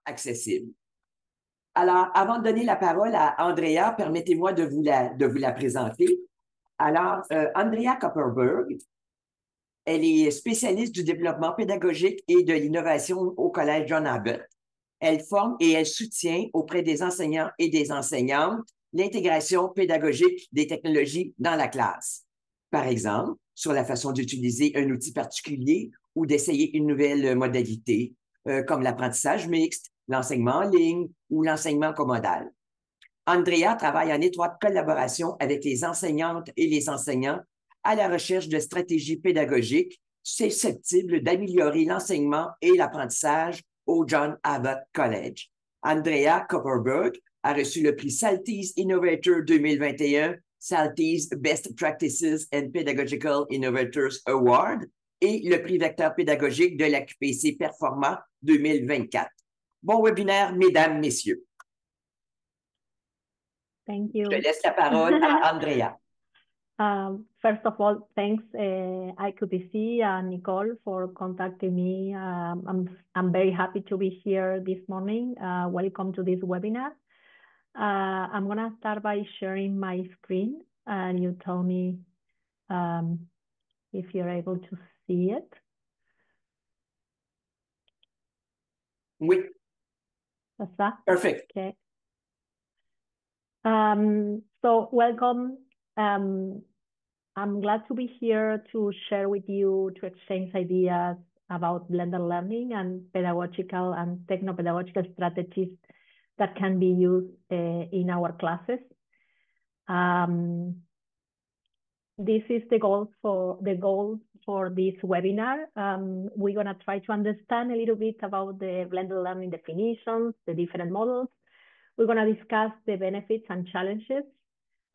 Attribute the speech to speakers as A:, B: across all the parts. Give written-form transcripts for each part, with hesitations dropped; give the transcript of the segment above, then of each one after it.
A: accessible. Alors, avant de donner la parole à Andrea, permettez-moi de vous la présenter. Alors, Andrea Kopperberg, elle est spécialiste du développement pédagogique et de l'innovation au Collège John Abbott. Elle forme et elle soutient auprès des enseignants et des enseignantes l'intégration pédagogique des technologies dans la classe. Par exemple, sur la façon d'utiliser un outil particulier ou d'essayer une nouvelle modalité, comme l'apprentissage mixte, l'enseignement en ligne ou l'enseignement comodal. Andrea travaille en étroite collaboration avec les enseignantes et les enseignants à la recherche de stratégies pédagogiques susceptibles d'améliorer l'enseignement et l'apprentissage au John Abbott College. Andrea Kopperberg a reçu le prix Salties Innovator 2021, Salties Best Practices and Pedagogical Innovators Award et le prix Vecteur pédagogique de l'AQPC Performant 2024. Bon webinaire, mesdames, messieurs.
B: Thank you.
A: Je laisse la parole à Andrea.
B: First of all, thanks IQPC and Nicole for contacting me. I'm very happy to be here this morning. Welcome to this webinar. I'm gonna start by sharing my screen and you tell me if you're able to see it.
A: Oui.
B: That's that?
A: Perfect.
B: Okay. So welcome. I'm glad to be here to share with you, to exchange ideas about blended learning and pedagogical and technopedagogical strategies that can be used in our classes. This is the goal for this webinar. We're gonna try to understand a little bit about the blended learning definitions, the different models. We're gonna discuss the benefits and challenges.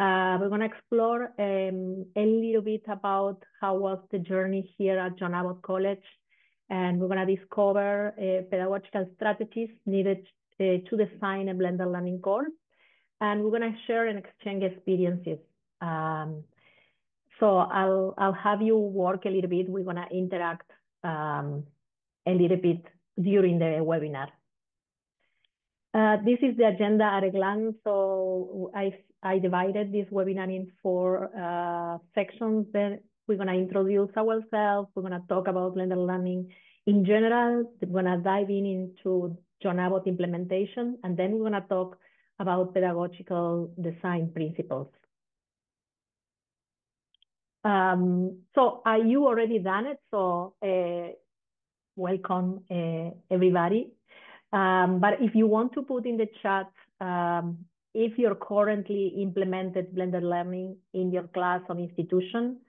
B: We're going to explore a little bit about how was the journey here at John Abbott College, and we're going to discover pedagogical strategies needed to design a blended learning course, and we're going to share and exchange experiences. So I'll have you work a little bit. We're going to interact a little bit during the webinar. This is the agenda at a glance. So I divided this webinar in 4 sections. Then we're going to introduce ourselves. We're going to talk about blended learning in general. We're going to dive into John Abbott implementation. And then we're going to talk about pedagogical design principles. So you already done it. So welcome everybody. But if you want to put in the chat, if you're currently implemented blended learning in your class or institution,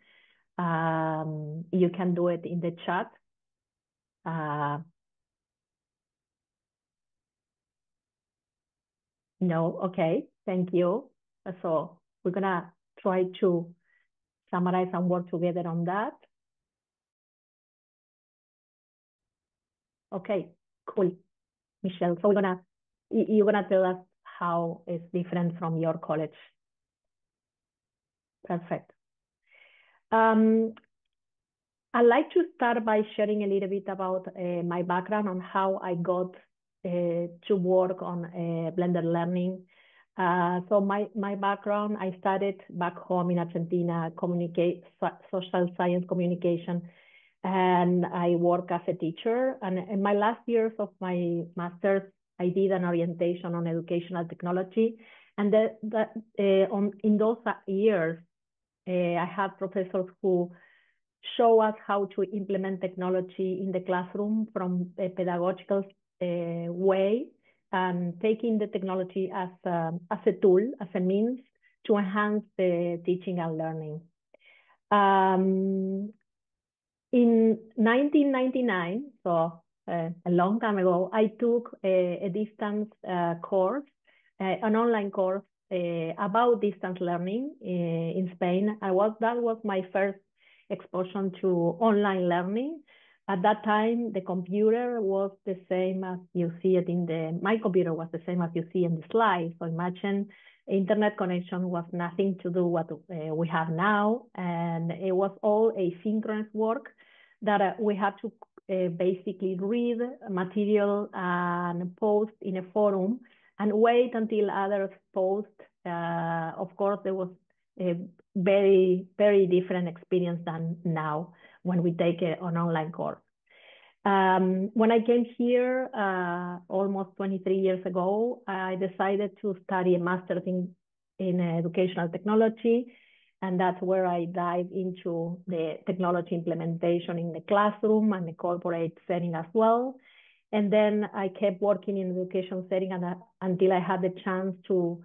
B: you can do it in the chat. No, okay, thank you. So we're gonna try to summarize and work together on that. Okay, cool, Michelle. So you're gonna tell us how it's different from your college. Perfect. I'd like to start by sharing a little bit about my background on how I got to work on blended learning. So my background, I studied back home in Argentina, social science communication, and I work as a teacher. And in my last years of my master's, I did an orientation on educational technology. And in those years, I had professors who show us how to implement technology in the classroom from a pedagogical way, and taking the technology as a tool, as a means to enhance the teaching and learning. In 1999, so a long time ago, I took a distance course, an online course about distance learning in Spain. That was my first exposure to online learning. At that time, the computer was the same as you see it my computer was the same as you see in the slide. So imagine internet connection was nothing to do what we have now. And it was all asynchronous work that we had to basically read material and post in a forum and wait until others post. Of course, there was a very, very different experience than now when we take an online course. When I came here almost 23 years ago, I decided to study a master's in educational technology. And that's where I dive into the technology implementation in the classroom and the corporate setting as well. And then I kept working in the education setting until I had the chance to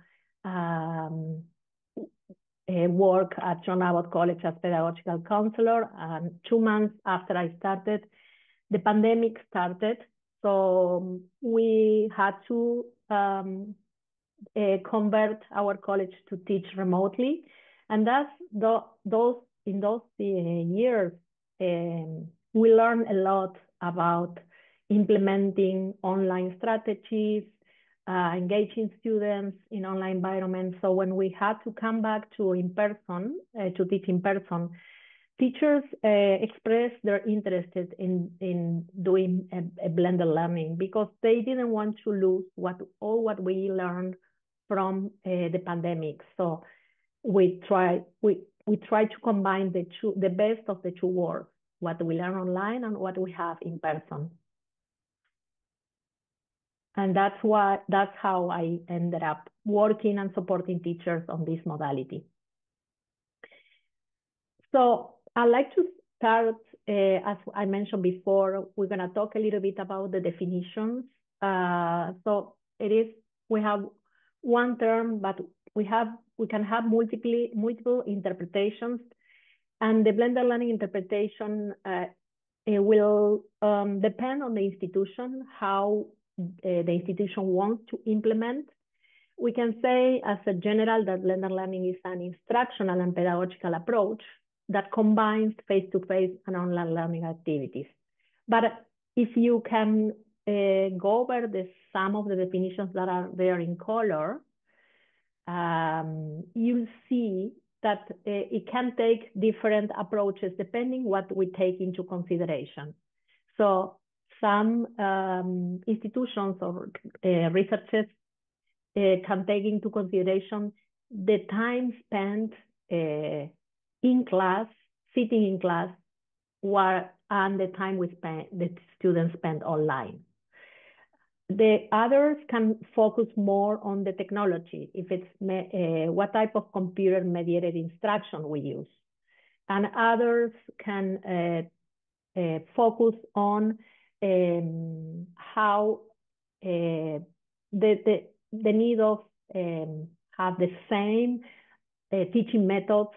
B: work at John Abbott College as pedagogical counselor. And 2 months after I started, the pandemic started. So we had to convert our college to teach remotely. And that's in those years, we learned a lot about implementing online strategies, engaging students in online environments. So when we had to come back to in-person, to teach in person, teachers expressed their interest in doing a blended learning because they didn't want to lose all what we learned from the pandemic. So we try to combine the best of the two worlds, what we learn online and what we have in person. And that's how I ended up working and supporting teachers on this modality. So I'd like to start, as I mentioned before, we're going to talk a little bit about the definitions. So we have one term, but we can have multiple interpretations, and the blended learning interpretation it will depend on the institution, how the institution wants to implement. We can say as a general that blended learning is an instructional and pedagogical approach that combines face-to-face and online learning activities. But if you can go over some of the definitions that are there in color, you'll see that it can take different approaches depending what we take into consideration. So some institutions or researchers can take into consideration the time spent in class, sitting in class, and the time the students spend online. The others can focus more on the technology, if it's what type of computer-mediated instruction we use. And others can focus on how the need of have the same teaching methods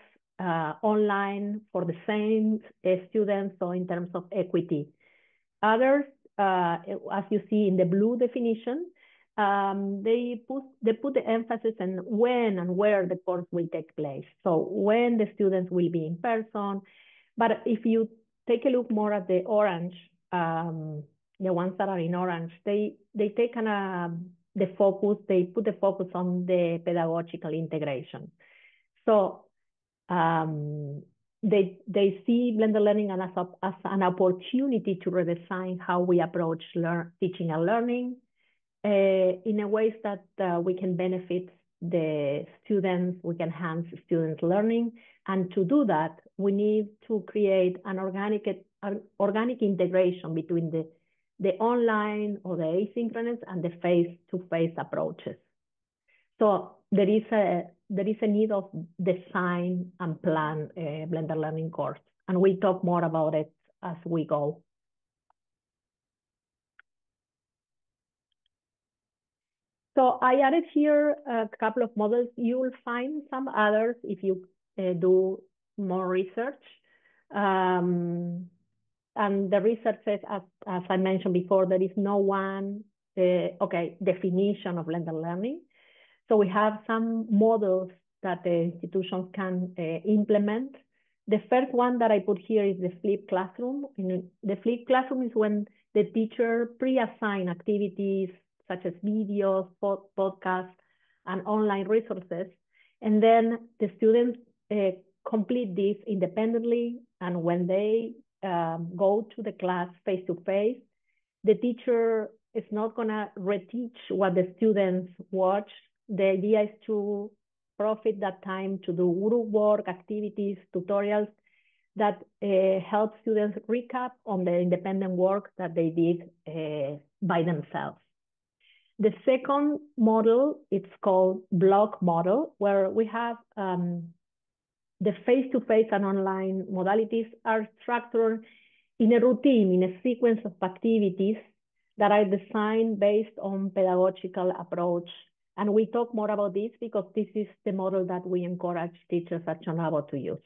B: online for the same students, so in terms of equity. Others, as you see in the blue definition, they put the emphasis on when and where the course will take place. So when the students will be in person. But if you take a look more at the orange, the ones that are in orange, they take the focus, they put the focus on the pedagogical integration. So they see blended learning as an opportunity to redesign how we approach teaching and learning in a ways that we can benefit the students, we can enhance students' learning. And to do that, we need to create an organic integration between the online or the asynchronous and the face-to-face approaches. So there is a need of design and plan a blended learning course, and we'll talk more about it as we go. So I added here a couple of models. You will find some others if you do more research. And the research says, as I mentioned before, there is no one definition of blended learning. So we have some models that the institutions can implement. The first one that I put here is the flipped classroom. The flipped classroom is when the teacher pre-assign activities such as videos, podcasts, and online resources. And then the students complete this independently. And when they go to the class face-to-face. The teacher is not going to reteach what the students watch. The idea is to profit that time to do group work, activities, tutorials that help students recap on the independent work that they did by themselves. The second model, it's called block model, where we have the face-to-face and online modalities are structured in a routine, in a sequence of activities that are designed based on pedagogical approach. And we talk more about this because this is the model that we encourage teachers at John Abbott to use.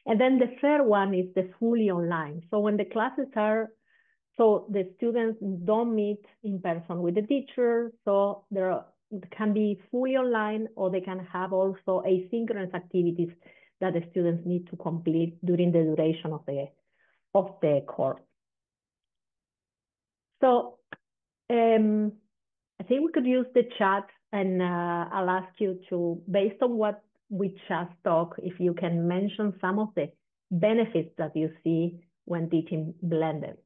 B: And then the third one is the fully online. So when the classes are, so the students don't meet in person with the teacher, so there can be fully online, or they can have also asynchronous activities that the students need to complete during the duration of the course. So I think we could use the chat, and I'll ask you to, based on what we just talked, if you can mention some of the benefits that you see when teaching blended.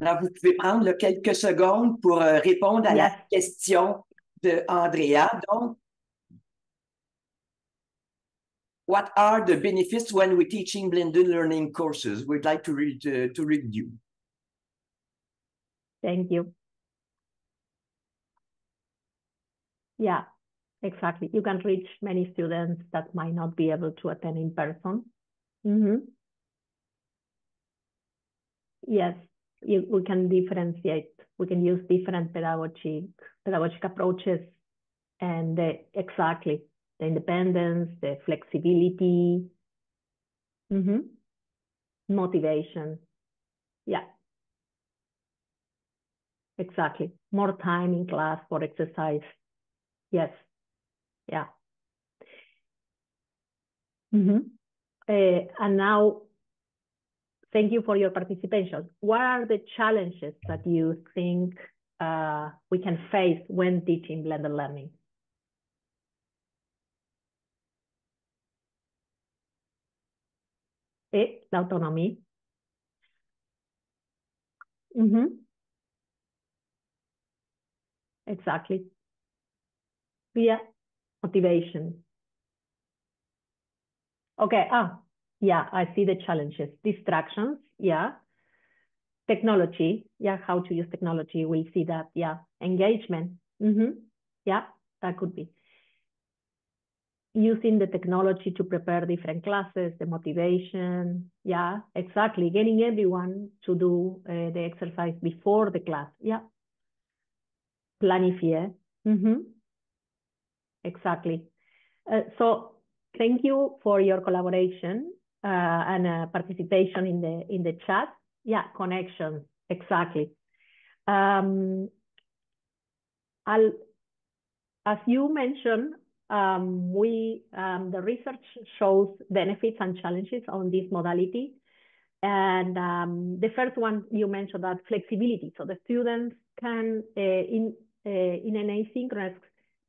A: Alors, vous pouvez prendre là, quelques secondes pour répondre à la question de Andrea. Donc, what are the benefits when we're teaching blended learning courses? We'd like to read you.
B: Thank you. Yeah, exactly. You can reach many students that might not be able to attend in person. Yes, we can differentiate. We can use different pedagogic approaches, and exactly the independence, the flexibility, motivation. Yeah, exactly. More time in class for exercise. Yes, yeah. And now, thank you for your participation. What are the challenges that you think we can face when teaching blended learning? La autonomía. Exactly. Yeah, motivation. Okay, yeah, I see the challenges. Distractions, yeah. Technology, yeah, how to use technology, we'll see that, yeah. Engagement, yeah, that could be. Using the technology to prepare different classes, the motivation, yeah, exactly. Getting everyone to do the exercise before the class, yeah. Planifier, exactly. So thank you for your collaboration and participation in the chat. Yeah, connection, exactly. As you mentioned, the research shows benefits and challenges on this modality. And the first one you mentioned, that flexibility. So the students can, in an asynchronous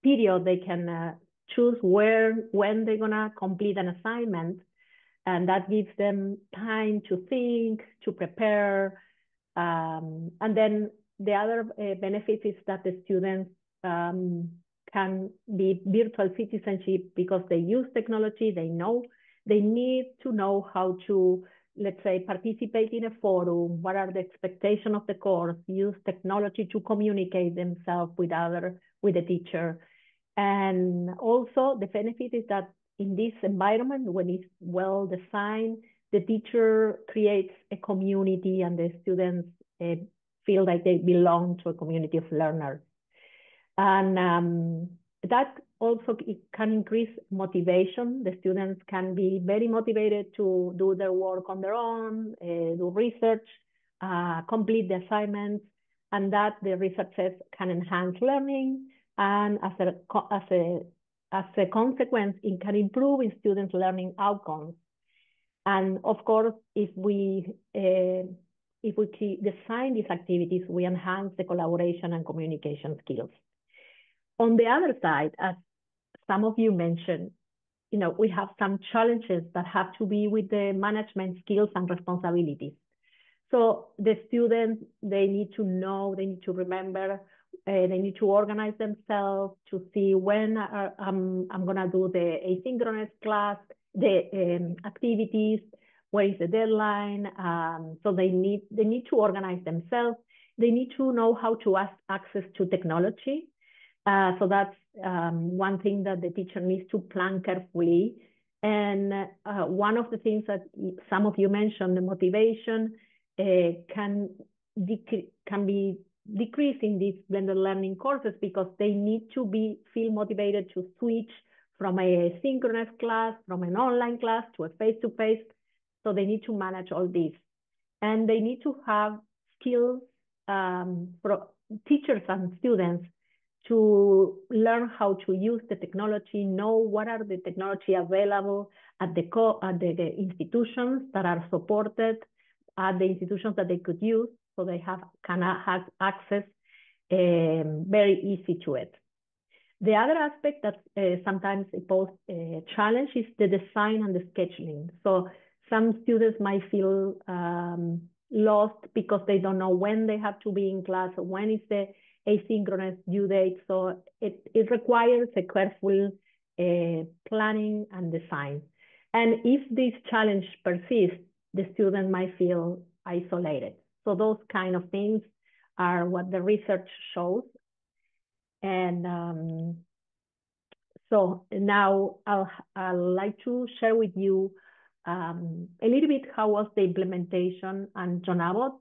B: period, they can choose when they're gonna complete an assignment, and that gives them time to think, to prepare. And then the other benefit is that the students can be virtual citizenship because they use technology. They need to know how to, let's say, participate in a forum. What are the expectations of the course? Use technology to communicate themselves with the teacher. And also the benefit is that in this environment, when it's well designed, the teacher creates a community, and the students feel like they belong to a community of learners. And that also can increase motivation. The students can be very motivated to do their work on their own, do research, complete the assignments, and that the research says can enhance learning. And as a consequence, it can improve in students' learning outcomes. And of course, if we if we design these activities, we enhance the collaboration and communication skills. On the other side, as some of you mentioned, we have some challenges that have to be with the management skills and responsibilities. So the students, they need to know, they need to remember, they need to organize themselves to see when I'm going to do the asynchronous class, the activities, where is the deadline. So they need to organize themselves. They need to know how to access to technology. So that's one thing that the teacher needs to plan carefully. And one of the things that some of you mentioned, the motivation can be decreased in these blended learning courses because they need to feel motivated to switch from a synchronous class, from an online class to a face-to-face. So they need to manage all this. And they need to have skills for teachers and students to learn how to use the technology, know what are the technology available at the institutions that are supported, at the institutions that they could use, so they can have access very easy to it. The other aspect that sometimes poses a challenge is the design and the scheduling. So some students might feel lost because they don't know when they have to be in class, or when is the asynchronous due date. So it requires a careful planning and design. And if this challenge persists, the student might feel isolated. So those kind of things are what the research shows. And so now I'd like to share with you a little bit how was the implementation on John Abbott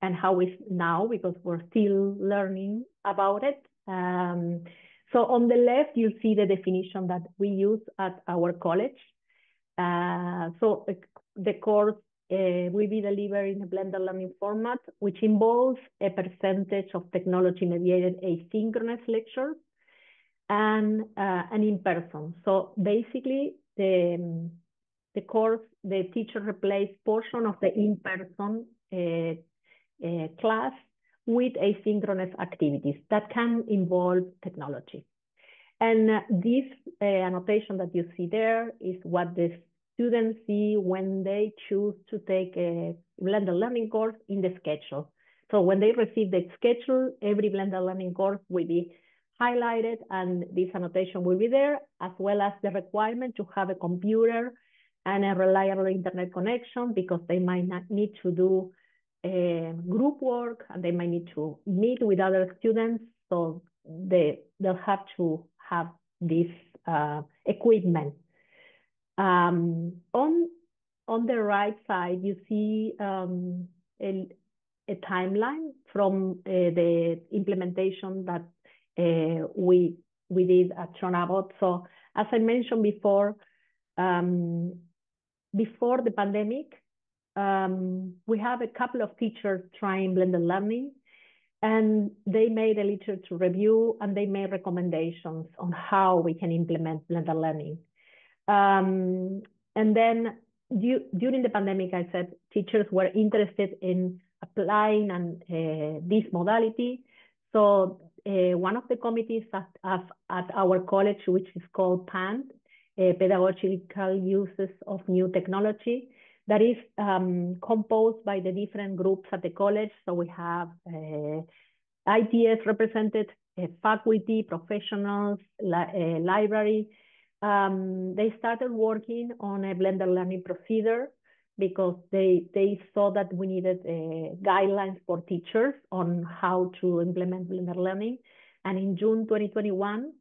B: and how it's now, because we're still learning about it. So on the left, you'll see the definition that we use at our college. So the course will be delivered in a blended learning format, which involves a percentage of technology-mediated asynchronous lectures and in-person. So basically, the course, the teacher replaced portion of the in-person class with asynchronous activities that can involve technology. And this annotation that you see there is what the students see when they choose to take a blended learning course in the schedule. So when they receive the schedule, every blended learning course will be highlighted, and this annotation will be there, as well as the requirement to have a computer and a reliable internet connection, because they might not need to do group work, and they might need to meet with other students. So they'll have to have this equipment. On the right side, you see a timeline from the implementation that we did at John Abbott. So as I mentioned before the pandemic, we have a couple of teachers trying blended learning, and they made a literature review, and they made recommendations on how we can implement blended learning. And then during the pandemic, I said teachers were interested in applying this modality. So one of the committees at our college, which is called PANT, Pedagogical Uses of New Technology, that is composed by the different groups at the college. So we have ideas represented, faculty, professionals, library. They started working on a blended learning procedure because they saw that we needed guidelines for teachers on how to implement blended learning. And in June 2021,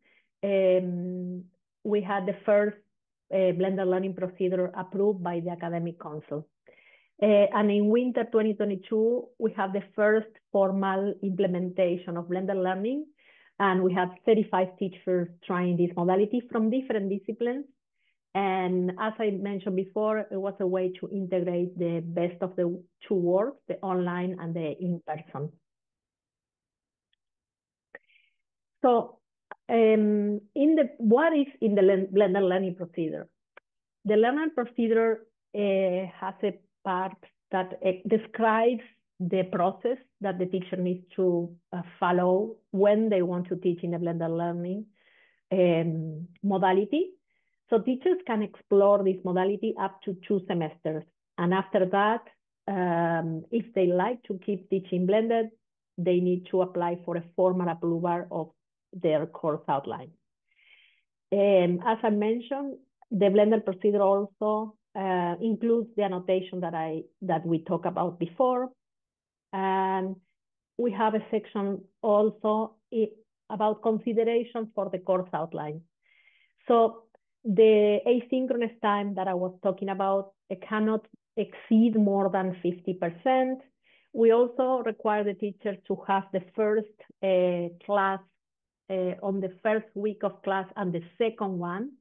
B: we had the first blended learning procedure approved by the Academic Council. And in winter 2022, we have the first formal implementation of blended learning. And we have 35 teachers trying this modality from different disciplines. And as I mentioned before, it was a way to integrate the best of the two worlds, the online and the in-person. So what is in the blended learning procedure? The learning procedure has a part that describes the process that the teacher needs to follow when they want to teach in a blended learning modality. So teachers can explore this modality up to 2 semesters. And after that, if they like to keep teaching blended, they need to apply for a formal approval of their course outline. As I mentioned, the blended procedure also includes the annotation that we talked about before. And we have a section also about considerations for the course outline. So the asynchronous time that I was talking about, it cannot exceed more than 50%. We also require the teacher to have the first class on the first week of class and the second one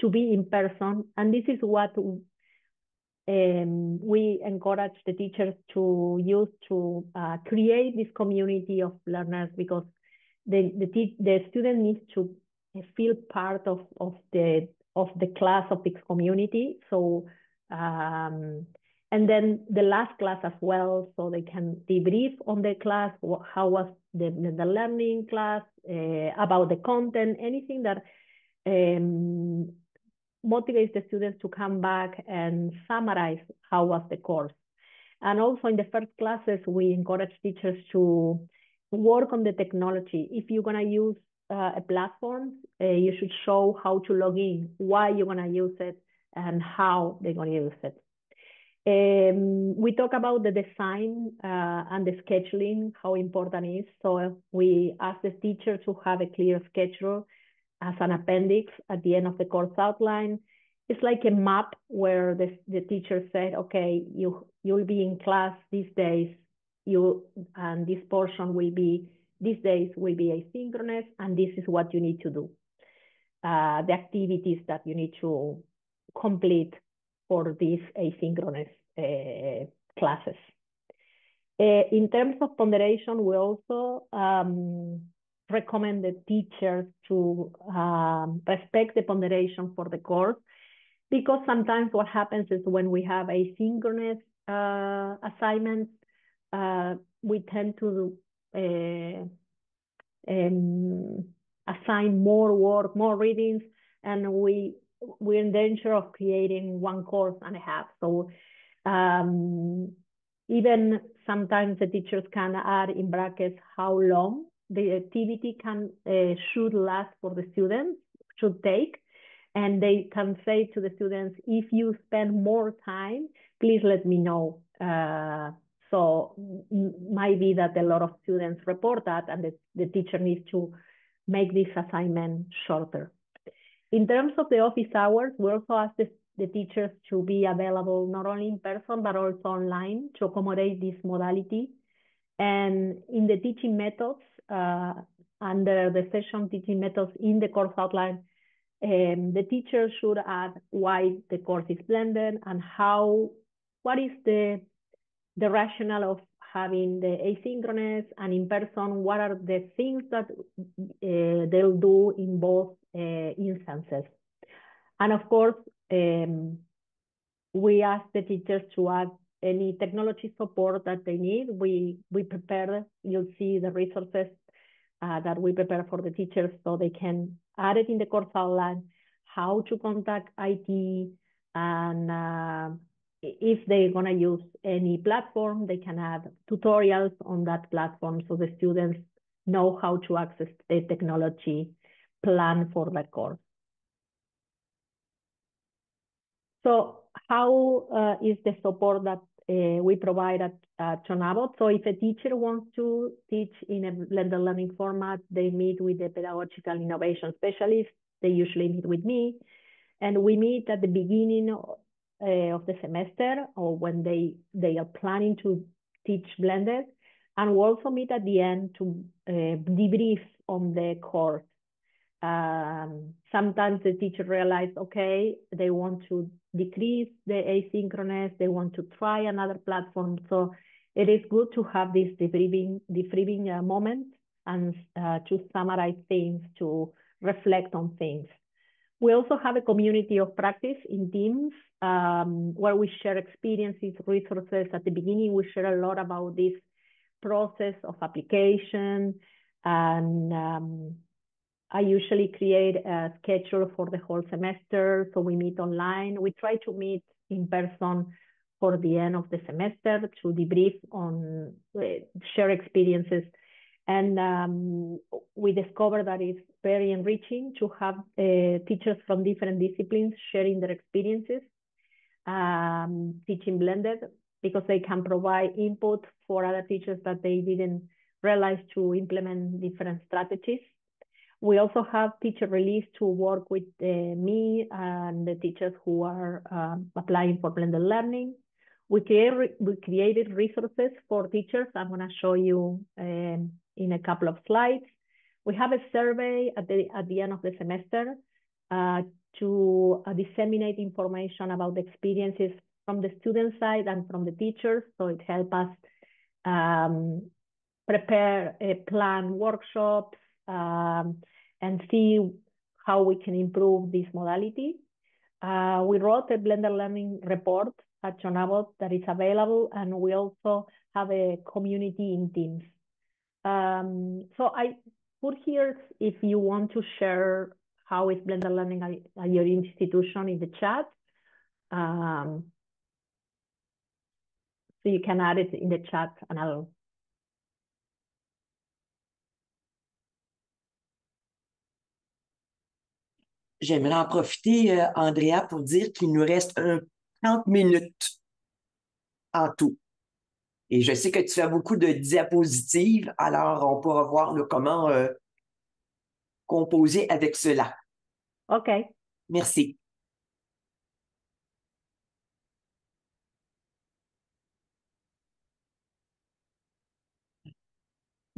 B: to be in person. And this is what we encourage the teachers to use to create this community of learners, because the student needs to feel part of the class, of this community. So and then the last class as well, so they can debrief on the class, how was the learning class, about the content, anything that motivates the students to come back and summarize how was the course. And also in the first classes, we encourage teachers to work on the technology. If you're going to use a platform, you should show how to log in, why you're going to use it, and how they're going to use it. We talk about the design and the scheduling, how important it is. So we ask the teacher to have a clear schedule as an appendix at the end of the course outline. It's like a map where the teacher said, okay, you'll be in class these days, and this portion will be, these days will be asynchronous, and this is what you need to do. The activities that you need to complete for these asynchronous classes. In terms of ponderation, we also recommend the teachers to respect the ponderation for the course, because sometimes what happens is when we have asynchronous assignments, we tend to assign more work, more readings, and we're in danger of creating one course and a half. So even sometimes the teachers can add in brackets how long the activity should last for the students, should take. And they can say to the students, if you spend more time, please let me know. So might be that a lot of students report that, and the teacher needs to make this assignment shorter. In terms of the office hours, we also ask the teachers to be available not only in person, but also online to accommodate this modality. And in the teaching methods, under the session teaching methods in the course outline, the teacher should add why the course is blended and what is the rationale of having the asynchronous and in person, what are the things that they'll do in both instances. And of course, we ask the teachers to add any technology support that they need. We prepare, you'll see the resources that we prepare for the teachers so they can add it in the course outline, how to contact IT, and if they're going to use any platform, they can add tutorials on that platform so the students know how to access the technology plan for that course. So how is the support that we provide at John Abbott? So if a teacher wants to teach in a blended learning format, they meet with the pedagogical innovation specialist. They usually meet with me, and we meet at the beginning of the semester or when they are planning to teach blended, and we also meet at the end to debrief on the course. Sometimes the teacher realizes, okay, they want to decrease the asynchronous, they want to try another platform. So it is good to have this debriefing moment and to summarize things, to reflect on things. We also have a community of practice in teams where we share experiences, resources. At the beginning, we share a lot about this process of application, and I usually create a schedule for the whole semester. So we meet online. We try to meet in person for the end of the semester to debrief on share experiences. And we discovered that it's very enriching to have teachers from different disciplines sharing their experiences, teaching blended, because they can provide input for other teachers that they didn't realize to implement different strategies. We also have teacher release to work with me and the teachers who are applying for blended learning. We created resources for teachers. I'm going to show you in a couple of slides. We have a survey at the end of the semester to disseminate information about the experiences from the student side and from the teachers. So it helps us prepare plan workshops and see how we can improve this modality. We wrote a blended learning report at John Abbott that is available, and we also have a community in Teams. So I put here, if you want to share how is blended learning at your institution, in the chat. So you can add it in the chat and I'll...
A: J'aimerais en profiter, Andrea, pour dire qu'il nous reste 30 minutes en tout. Et je sais que tu fais beaucoup de diapositives, alors on pourra voir comment composer avec cela.
B: OK.
A: Merci.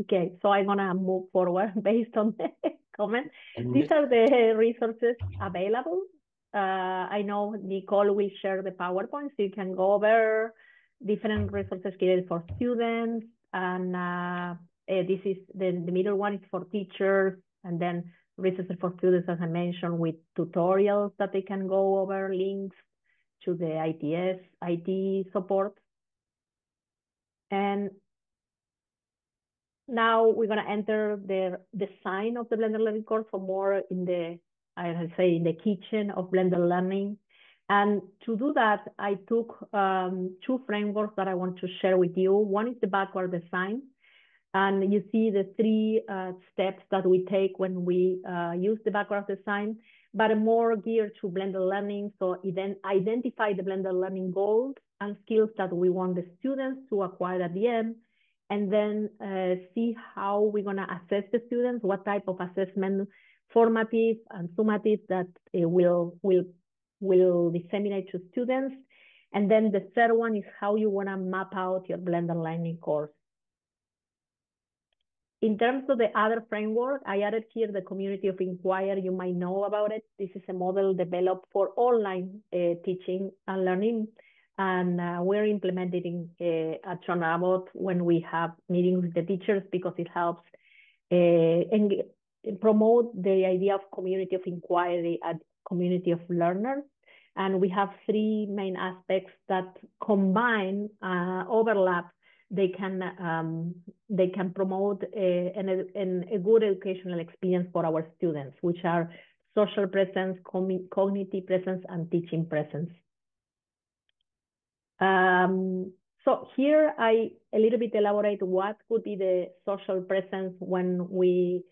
B: Okay, so I'm gonna move forward based on the comment. These are the resources available. I know Nicole will share the PowerPoint, so you can go over different resources created for students. And this is the middle one is for teachers, and then resources for students, as I mentioned, with tutorials that they can go over, links to the ITS, IT support. And now we're going to enter the design of the blended learning course, for more in the, I say, in the kitchen of blended learning. And to do that, I took two frameworks that I want to share with you. One is the backward design. And you see the three steps that we take when we use the backward design, but more geared to blended learning. So then identify the blended learning goals and skills that we want the students to acquire at the end. And then see how we're going to assess the students, what type of assessment, formative and summative, that will disseminate to students. And then the third one is how you want to map out your blended learning course. In terms of the other framework, I added here the community of inquiry. You might know about it. This is a model developed for online teaching and learning. And we're implementing at John Abbott when we have meetings with the teachers, because it helps and promote the idea of community of inquiry and community of learners. And we have three main aspects that combine, overlap. They can promote a good educational experience for our students, which are social presence, cognitive presence, and teaching presence. So here I a little bit elaborate what could be the social presence when we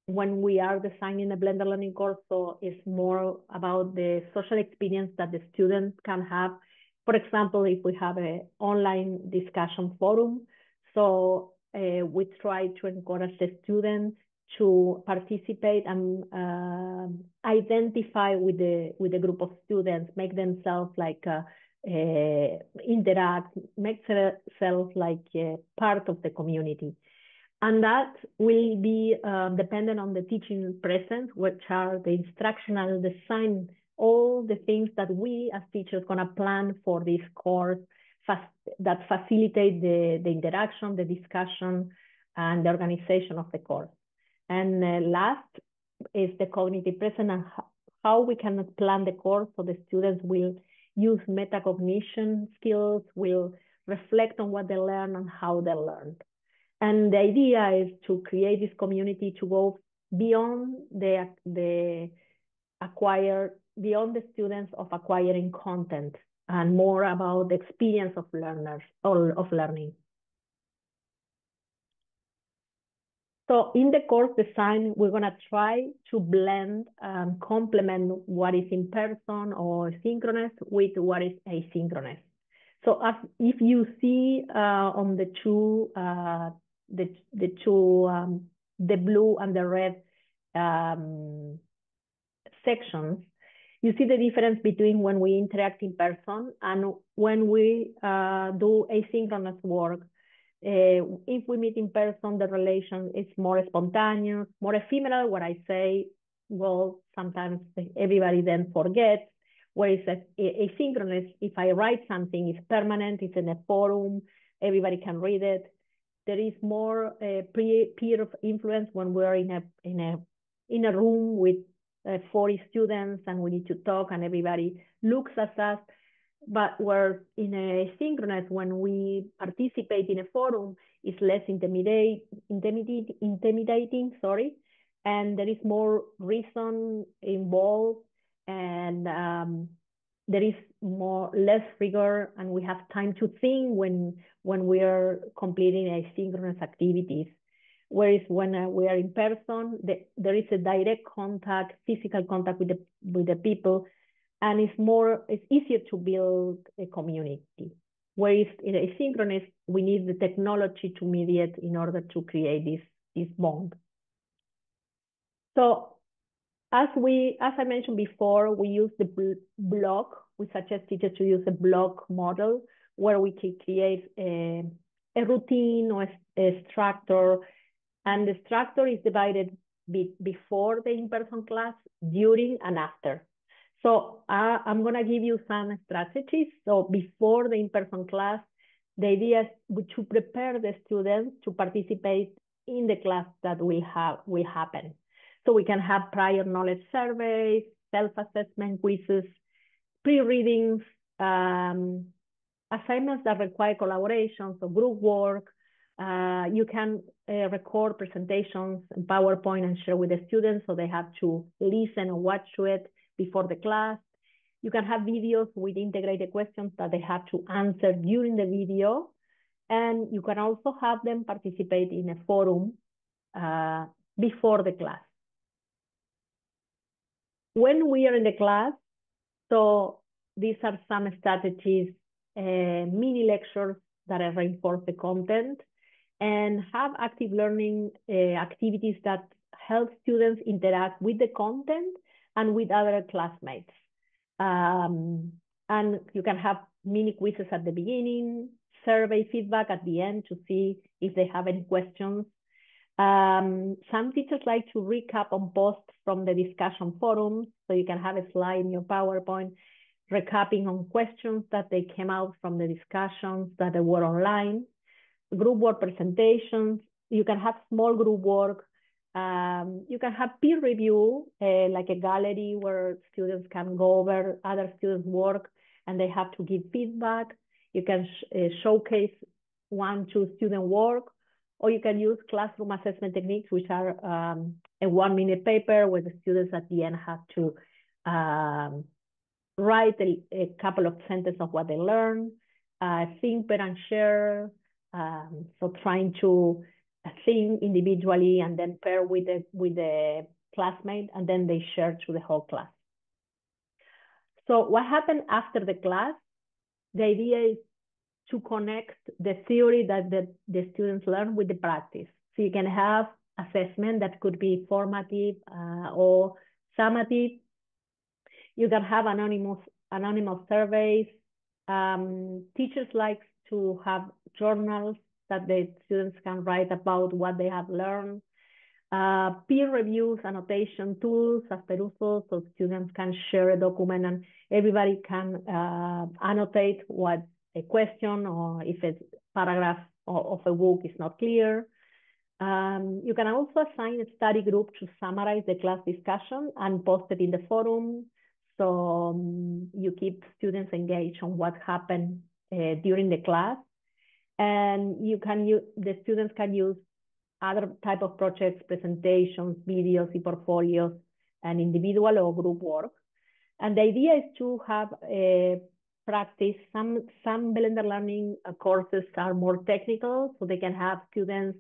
B: are designing a blended learning course. So it's more about the social experience that the students can have. For example, if we have an online discussion forum, so we try to encourage the students to participate and identify with the group of students, make themselves like interact, make themselves like part of the community. And that will be dependent on the teaching presence, which are the instructional design, all the things that we as teachers gonna plan for this course that facilitate the interaction, the discussion, and the organization of the course. And last is the cognitive presence and how we can plan the course so the students will use metacognition skills, will reflect on what they learn and how they learned. And the idea is to create this community to go beyond the students of acquiring content and more about the experience of learners or of learning. So in the course design, we're going to try to blend and complement what is in person or synchronous with what is asynchronous. So if you see on the two, the blue and the red sections, you see the difference between when we interact in person and when we do asynchronous work. If we meet in person, the relation is more spontaneous, more ephemeral. What I say, well, sometimes everybody then forgets. Whereas asynchronous, if I write something, it's permanent, it's in a forum, everybody can read it. There is more peer influence when we're in a room with 40 students and we need to talk and everybody looks at us. But where in a synchronous, when we participate in a forum, it's less intimidating, and there is more reason involved, and there is less rigor, and we have time to think when we are completing asynchronous activities. Whereas when we are in person, there is a direct contact, physical contact with the people, and it's easier to build a community. Whereas in asynchronous, we need the technology to mediate in order to create this bond. So as I mentioned before, we use the block. We suggest teachers to use a block model where we can create a routine or a structure, and the structure is divided before the in-person class, during, and after. So I'm going to give you some strategies. So before the in-person class, the idea is to prepare the students to participate in the class that will happen. So we can have prior knowledge surveys, self-assessment quizzes, pre-readings, assignments that require collaboration, so group work. You can record presentations in PowerPoint and share with the students so they have to listen and watch to it before the class. You can have videos with integrated questions that they have to answer during the video. And you can also have them participate in a forum before the class. When we are in the class, so these are some strategies, mini lectures that reinforce the content, and have active learning activities that help students interact with the content and with other classmates. And you can have mini quizzes at the beginning, survey feedback at the end to see if they have any questions. Some teachers like to recap on posts from the discussion forums, so you can have a slide in your PowerPoint recapping on questions that they came out from the discussions that were online. Group work presentations, you can have small group work. You can have peer review, like a gallery where students can go over other students' work and they have to give feedback. You can showcase 1-2 student work, or you can use classroom assessment techniques, which are a 1-minute paper where the students at the end have to write a couple of sentences of what they learned, think, pair, and share. So trying to think individually and then pair with the classmate, and then they share to the whole class. So what happened after the class? The idea is to connect the theory that the students learn with the practice. So you can have assessment that could be formative or summative. You can have anonymous surveys. Teachers like to have journals that the students can write about what they have learned. Peer reviews, annotation tools as Peruso, so students can share a document and everybody can annotate what a question or if a paragraph of a book is not clear. You can also assign a study group to summarize the class discussion and post it in the forum. So you keep students engaged on what happened during the class. And you can use, the students can use other type of projects, presentations, videos, e-portfolios, and individual or group work. And the idea is to have practice. Some Blender learning courses are more technical, so they can have students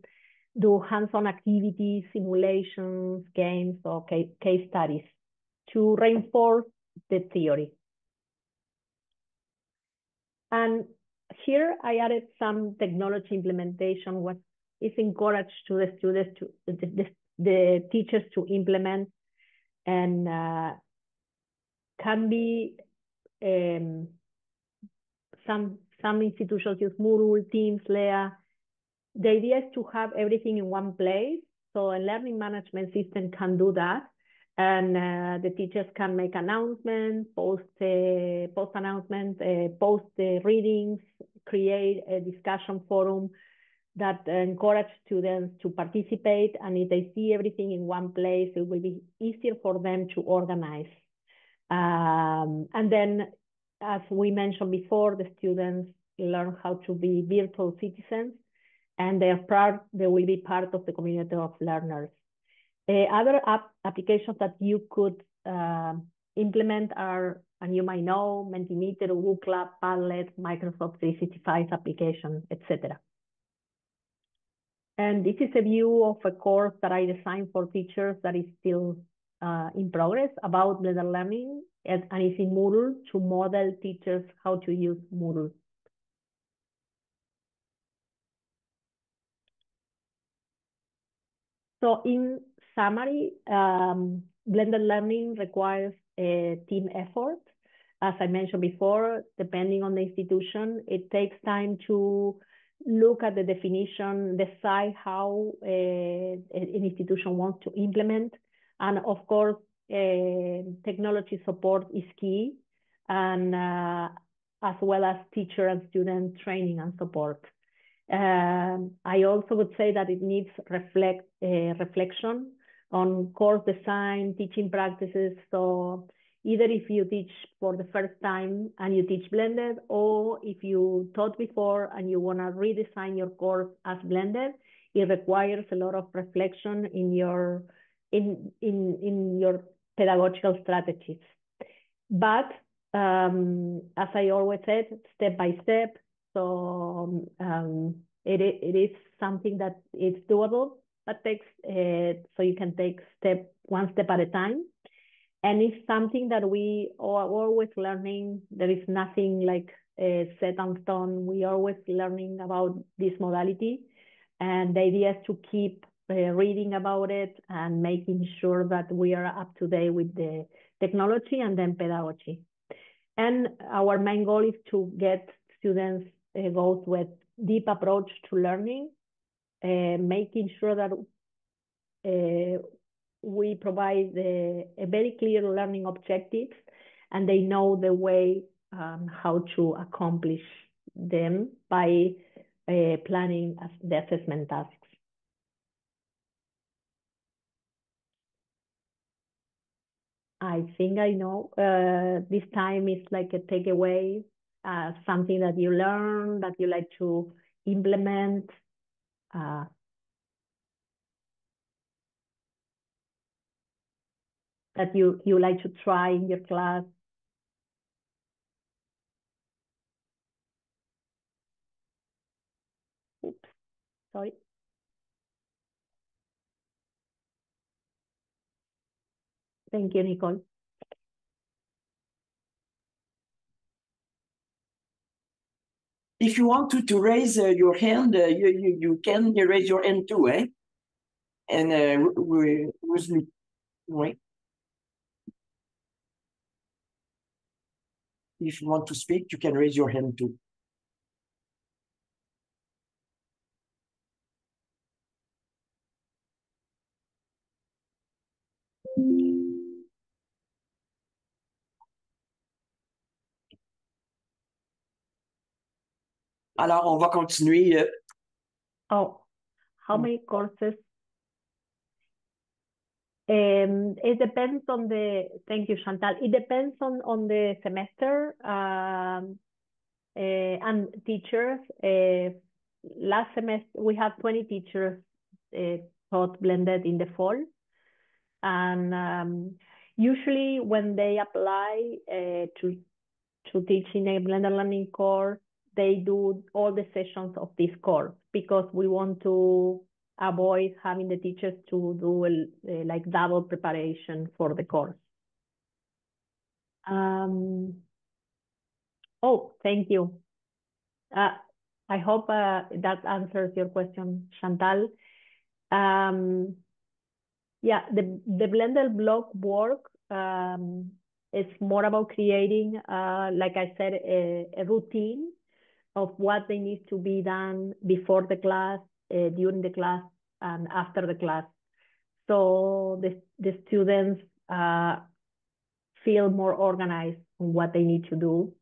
B: do hands-on activities, simulations, games, or case studies to reinforce the theory. And here I added some technology implementation, what is encouraged to the students, to the teachers to implement, and can be some institutions use Moodle, Teams, Lea. The idea is to have everything in one place, so a learning management system can do that, and the teachers can make announcements, post announcements, post readings, create a discussion forum that encourage students to participate, and if they see everything in one place, it will be easier for them to organize. And then, as we mentioned before, the students learn how to be virtual citizens, and they will be part of the community of learners. Other applications that you could implement are, and you might know, Mentimeter, Google Club, Padlet, Microsoft 365 application, etc. And this is a view of a course that I designed for teachers that is still in progress about Blender learning, and it's in Moodle to model teachers how to use Moodle. So in summary, Blended learning requires a team effort. As I mentioned before, depending on the institution, it takes time to look at the definition, decide how an institution wants to implement. And of course, technology support is key, and as well as teacher and student training and support. I also would say that it needs reflection on course design, teaching practices. So either if you teach for the first time and you teach blended, or if you taught before and you want to redesign your course as blended, it requires a lot of reflection in your pedagogical strategies. But as I always said, step by step. So it is something that is doable, but takes so you can take one step at a time. And it's something that we are always learning. There is nothing like set on stone. We are always learning about this modality. And the idea is to keep reading about it and making sure that we are up to date with the technology and then pedagogy. And our main goal is to get students go with deep approach to learning, making sure that we provide a very clear learning objectives, and they know the way how to accomplish them by planning the assessment tasks. I think I know. This time is like a takeaway, something that you learn, that you like to implement. That you like to try in your class. Oops, sorry. Thank you, Nicole.
A: If you want to raise your hand, you can raise your hand too, eh? And wait. If you want to speak, you can raise your hand too. Alors, on va continuer.
B: Oh, How many courses? It depends on the, thank you, Chantal. It depends on the semester and teachers. Last semester, we have 20 teachers taught blended in the fall. And usually when they apply to teach in a blended learning course, they do all the sessions of this course because we want to avoid having the teachers to do like double preparation for the course. Oh, thank you. I hope that answers your question, Chantal. Yeah, the blended block work is more about creating, like I said, a routine of what they need to be done before the class, during the class, and after the class. So the students feel more organized on what they need to do,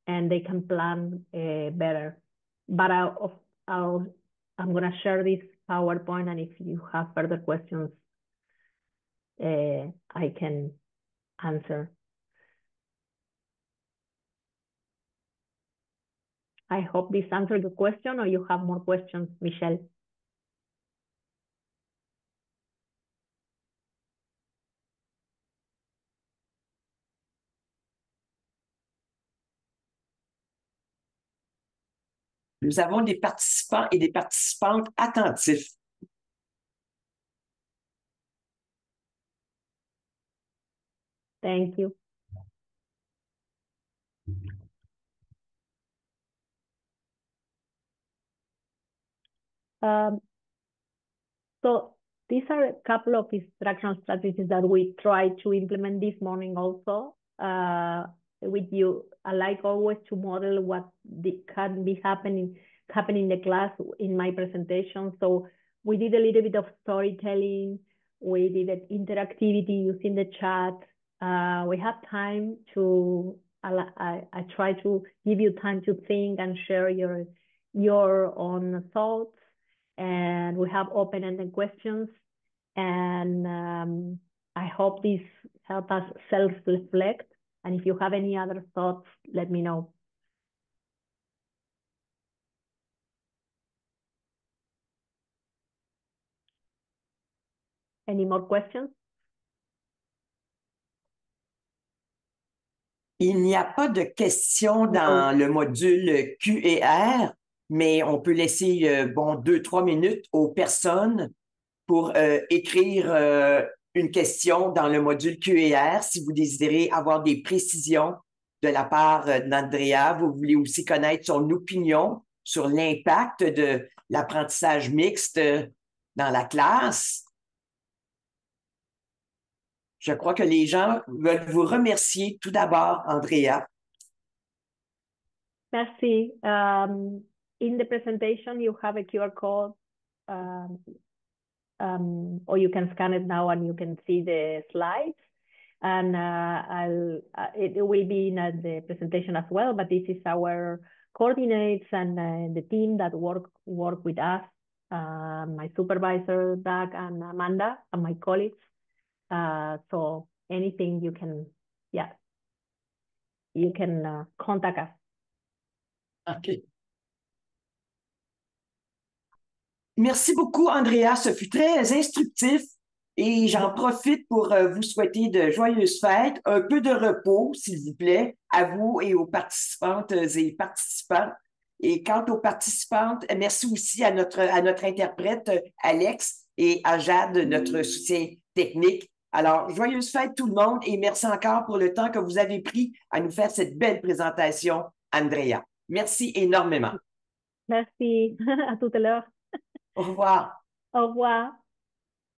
B: and they can plan better. But I'm going to share this PowerPoint, and if you have further questions, I can answer. I hope this answered the question, or you have more questions, Michelle?
A: Nous avons des participants et des participantes attentifs.
B: Thank you. So these are a couple of instruction strategies that we try to implement this morning also with you. I like always to model what can be happening in the class in my presentation. So we did a little bit of storytelling. We did an interactivity using the chat. We have time to, I try to give you time to think and share your own thoughts. And we have open-ended questions. And I hope this helps us self-reflect. And if you have any other thoughts, let me know. Any more questions?
A: Il n'y a pas de questions dans le module Q et R, mais on peut laisser 2-3 minutes aux personnes pour écrire une question dans le module Q et R si vous désirez avoir des précisions de la part d'Andrea. Vous voulez aussi connaître son opinion sur l'impact de l'apprentissage mixte dans la classe. Je crois que les gens veulent vous remercier tout d'abord, Andrea.
B: Merci. In the presentation, you have a QR code, or you can scan it now and you can see the slides. And it will be in the presentation as well, but this is our coordinates and the team that work with us, my supervisor, Doug and Amanda, and my colleagues. So anything you can, you can contact us.
A: OK. Merci beaucoup, Andrea. Ce fut très instructif et j'en profite pour vous souhaiter de joyeuses fêtes, un peu de repos, s'il vous plaît, à vous et aux participantes et participants. Et quant aux participantes, merci aussi à notre interprète, Alex, et à Jade, notre soutien technique. Alors, joyeuses fêtes tout le monde et merci encore pour le temps que vous avez pris à nous faire cette belle présentation, Andrea. Merci énormément.
B: Merci. À tout à l'heure.
A: Au revoir.
B: Au revoir.